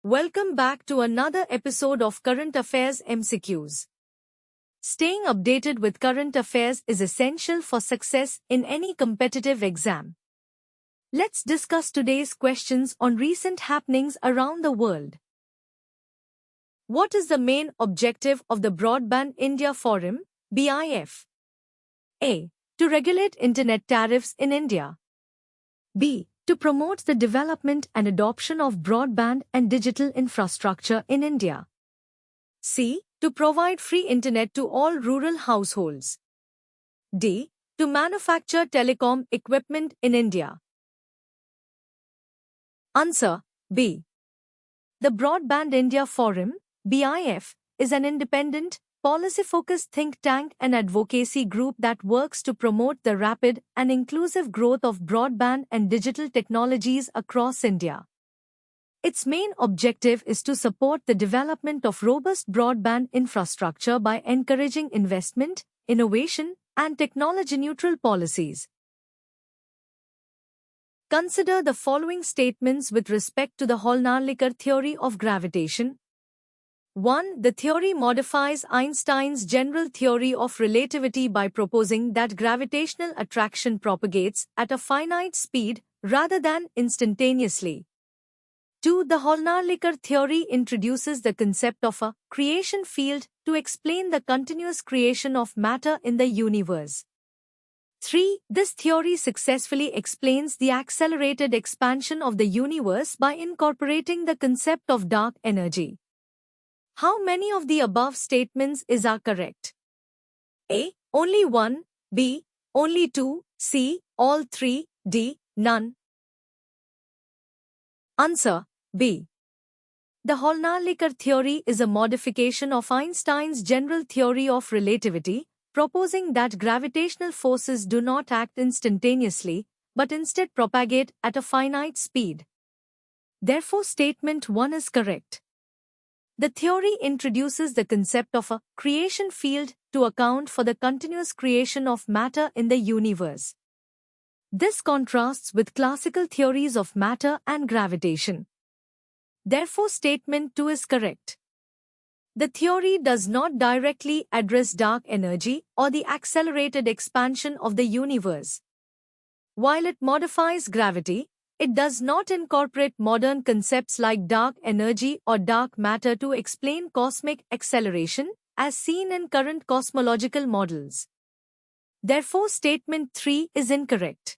Welcome back to another episode of Current Affairs MCQs. Staying updated with current affairs is essential for success in any competitive exam. Let's discuss today's questions on recent happenings around the world. What is the main objective of the Broadband India Forum, BIF? A. To regulate internet tariffs in India. B. To promote the development and adoption of broadband and digital infrastructure in India. C. To provide free internet to all rural households. D. To manufacture telecom equipment in India. Answer B. The Broadband India Forum, BIF, is an independent, policy-focused think tank and advocacy group that works to promote the rapid and inclusive growth of broadband and digital technologies across India. Its main objective is to support the development of robust broadband infrastructure by encouraging investment, innovation, and technology-neutral policies. Consider the following statements with respect to the Hall-Nahrlikar theory of gravitation. 1. The theory modifies Einstein's general theory of relativity by proposing that gravitational attraction propagates at a finite speed rather than instantaneously. 2. The Hall-Nahrlikar theory introduces the concept of a creation field to explain the continuous creation of matter in the universe. 3. This theory successfully explains the accelerated expansion of the universe by incorporating the concept of dark energy. How many of the above statements are correct? A. Only 1. B. Only 2. C. All 3. D. None. Answer B. The Hall-Nahrlikar theory is a modification of Einstein's general theory of relativity, proposing that gravitational forces do not act instantaneously, but instead propagate at a finite speed. Therefore, statement 1 is correct. The theory introduces the concept of a creation field to account for the continuous creation of matter in the universe. This contrasts with classical theories of matter and gravitation. Therefore, statement 2 is correct. The theory does not directly address dark energy or the accelerated expansion of the universe. While it modifies gravity, it does not incorporate modern concepts like dark energy or dark matter to explain cosmic acceleration, as seen in current cosmological models. Therefore, statement 3 is incorrect.